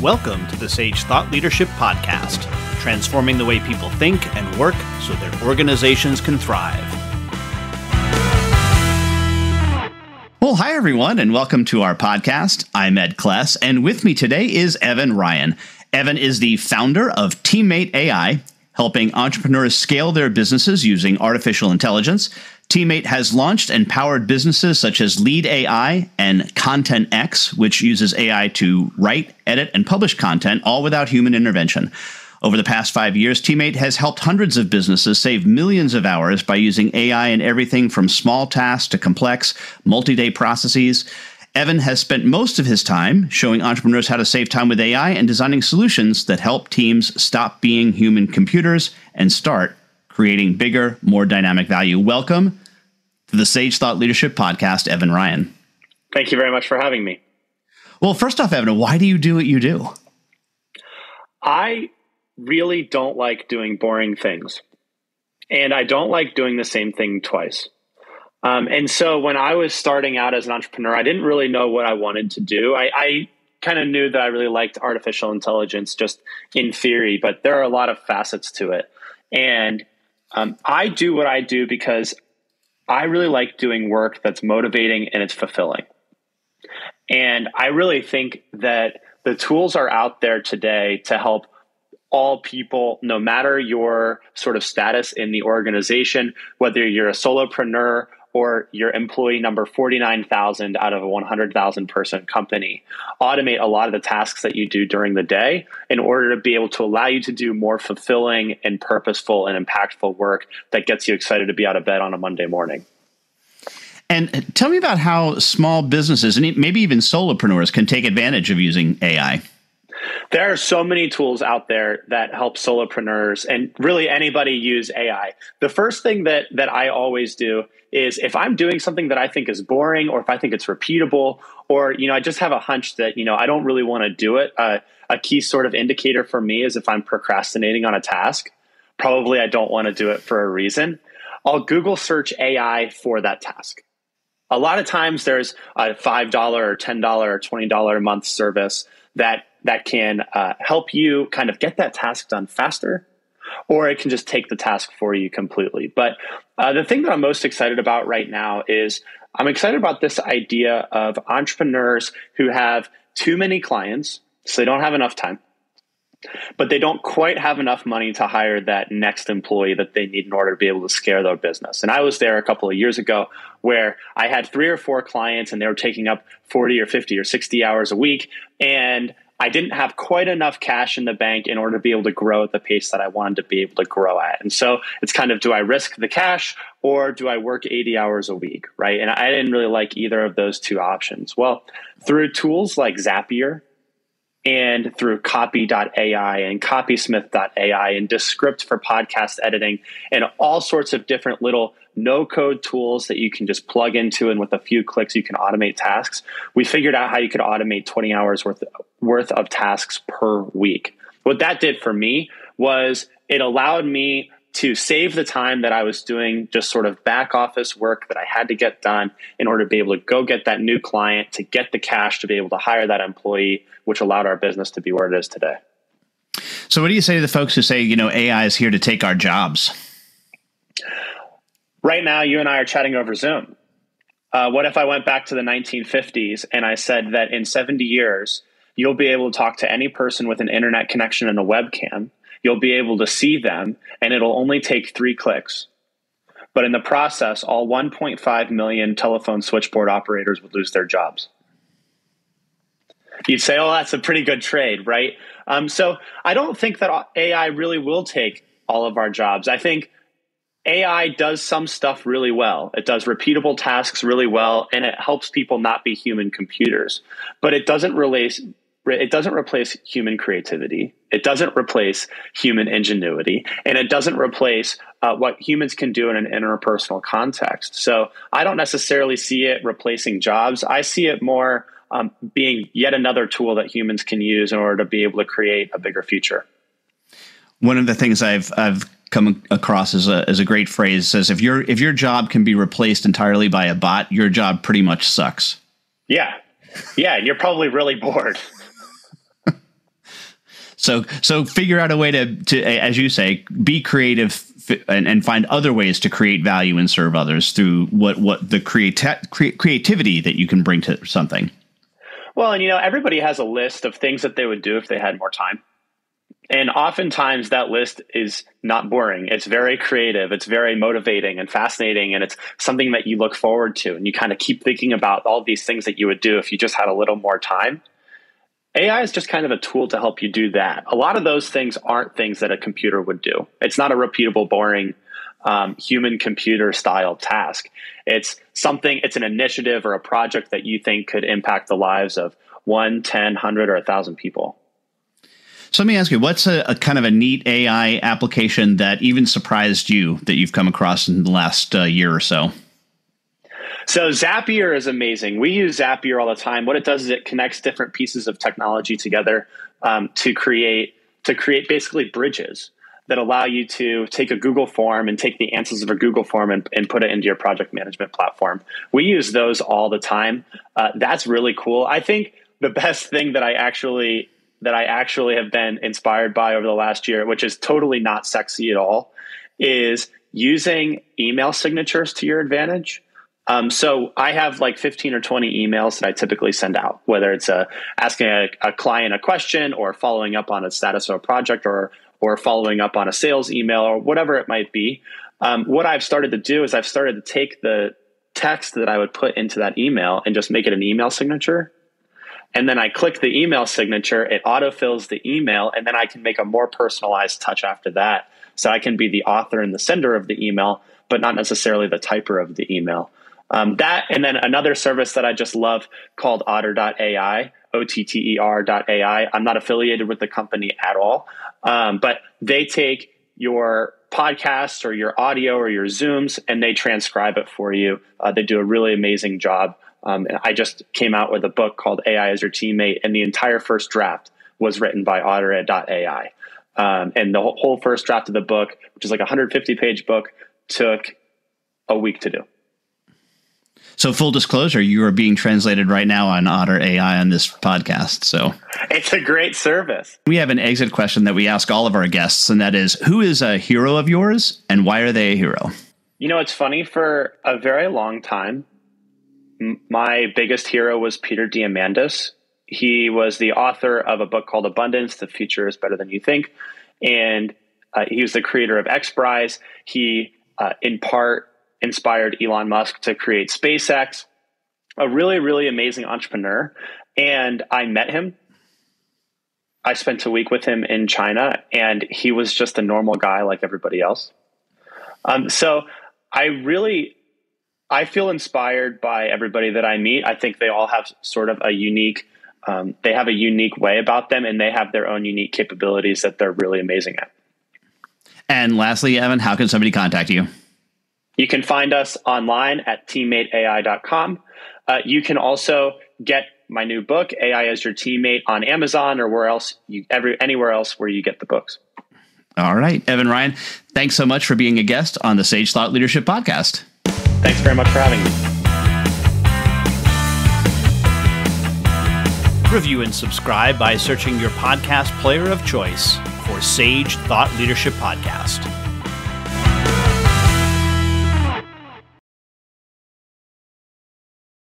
Welcome to the Sage Thought Leadership Podcast, transforming the way people think and work so their organizations can thrive. Well, hi, everyone, and welcome to our podcast. I'm Ed Kless, and with me today is Evan Ryan. Evan is the founder of Teammate AI, helping entrepreneurs scale their businesses using artificial intelligence. Teammate has launched and powered businesses such as Lede AI and ContentX, which uses AI to write, edit, and publish content, all without human intervention. Over the past 5 years, Teammate has helped hundreds of businesses save millions of hours by using AI in everything from small tasks to complex, multi-day processes. Evan has spent most of his time showing entrepreneurs how to save time with AI and designing solutions that help teams stop being human computers and start creating bigger, more dynamic value. Welcome to the Sage Thought Leadership Podcast, Evan Ryan. Thank you very much for having me. Well, first off, Evan, why do you do what you do? I really don't like doing boring things, and I don't like doing the same thing twice. And so when I was starting out as an entrepreneur, I didn't really know what I wanted to do. I kind of knew that I really liked artificial intelligence just in theory, but there are a lot of facets to it. And I do what I do because I really like doing work that's motivating and it's fulfilling. And I really think that the tools are out there today to help all people, no matter your sort of status in the organization, whether you're a solopreneur or your employee number 49,000 out of a 100,000 person company, automate a lot of the tasks that you do during the day in order to be able to allow you to do more fulfilling and purposeful and impactful work that gets you excited to be out of bed on a Monday morning. And tell me about how small businesses and maybe even solopreneurs can take advantage of using AI. There are so many tools out there that help solopreneurs and really anybody use AI. The first thing that I always do is if I'm doing something that I think is boring, or if I think it's repeatable, or, I just have a hunch that, I don't really want to do it. A key sort of indicator for me is if I'm procrastinating on a task, probably I don't want to do it for a reason. I'll Google search AI for that task. A lot of times there's a $5 or $10 or $20 a month service that can help you kind of get that task done faster, or it can just take the task for you completely. But the thing that I'm most excited about right now is I'm excited about this idea of entrepreneurs who have too many clients, so they don't have enough time, but they don't quite have enough money to hire that next employee that they need in order to be able to scale their business. And I was there a couple of years ago where I had 3 or 4 clients and they were taking up 40 or 50 or 60 hours a week. And I didn't have quite enough cash in the bank in order to be able to grow at the pace that I wanted to be able to grow at. And so it's kind of, do I risk the cash or do I work 80 hours a week, right? And I didn't really like either of those two options. Well, through tools like Zapier and through copy.ai and copysmith.ai and Descript for podcast editing and all sorts of different little no-code tools that you can just plug into, and with a few clicks, you can automate tasks. We figured out how you could automate 20 hours worth of tasks per week. What that did for me was it allowed me to save the time that I was doing just sort of back office work that I had to get done in order to be able to go get that new client, to get the cash to be able to hire that employee, which allowed our business to be where it is today. So what do you say to the folks who say, AI is here to take our jobs? Right now, you and I are chatting over Zoom. What if I went back to the 1950s and I said that in 70 years, you'll be able to talk to any person with an internet connection and a webcam. You'll be able to see them, and it'll only take 3 clicks. But in the process, all 1.5 million telephone switchboard operators would lose their jobs. You'd say, oh, that's a pretty good trade, right? So I don't think that AI really will take all of our jobs. I think AI does some stuff really well. It does repeatable tasks really well, and it helps people not be human computers. But it doesn't replace human creativity. It doesn't replace human ingenuity, and it doesn't replace what humans can do in an interpersonal context. So I don't necessarily see it replacing jobs. I see it more being yet another tool that humans can use in order to be able to create a bigger future. One of the things I've come across as a great phrase says, if your job can be replaced entirely by a bot, your job pretty much sucks. Yeah. Yeah. And you're probably really bored. So figure out a way to, as you say, be creative and find other ways to create value and serve others through what the creativity that you can bring to something. Well, and everybody has a list of things that they would do if they had more time. And oftentimes that list is not boring. It's very creative. It's very motivating and fascinating. And it's something that you look forward to. And you kind of keep thinking about all these things that you would do if you just had a little more time. AI is just kind of a tool to help you do that. A lot of those things aren't things that a computer would do. It's not a repeatable, boring human computer style task. It's an initiative or a project that you think could impact the lives of 1, 10, 100, or 1,000 people. So let me ask you, what's a kind of a neat AI application that even surprised you that you've come across in the last year or so? So Zapier is amazing. We use Zapier all the time. What it does is it connects different pieces of technology together to create basically bridges that allow you to take a Google form and take the answers of a Google form and put it into your project management platform. We use those all the time. That's really cool. I think the best thing that I actually have been inspired by over the last year, which is totally not sexy at all, is using email signatures to your advantage. So I have like 15 or 20 emails that I typically send out, whether it's asking a client a question or following up on a status of a project or following up on a sales email or whatever it might be. What I've started to do is I've started to take the text that I would put into that email and just make it an email signature. And then I click the email signature, it autofills the email, and then I can make a more personalized touch after that. So I can be the author and the sender of the email, but not necessarily the typer of the email. That, and then another service that I just love called Otter.ai, OTTER.ai. I'm not affiliated with the company at all, but they take your podcasts or your audio or your Zooms and they transcribe it for you. They do a really amazing job. And I just came out with a book called AI as Your Teammate, and the entire first draft was written by Otter.ai. And the whole first draft of the book, which is like a 150-page book, took a week to do. So full disclosure, you are being translated right now on Otter AI on this podcast. So it's a great service. We have an exit question that we ask all of our guests, and that is, who is a hero of yours and why are they a hero? It's funny, for a very long time, my biggest hero was Peter Diamandis. He was the author of a book called Abundance, The Future is Better Than You Think. And he was the creator of XPRIZE. He, in part, inspired Elon Musk to create SpaceX, a really, really amazing entrepreneur. And I met him. I spent a week with him in China, and he was just a normal guy like everybody else. So I feel inspired by everybody that I meet. I think they all have sort of a unique way about them, and they have their own unique capabilities that they're really amazing at. And lastly, Evan, how can somebody contact you? You can find us online at teammateai.com. You can also get my new book, AI as Your Teammate, on Amazon or anywhere else where you get the books. All right, Evan Ryan, thanks so much for being a guest on the Sage Thought Leadership Podcast. Thanks very much for having me. Review and subscribe by searching your podcast player of choice for Sage Thought Leadership Podcast.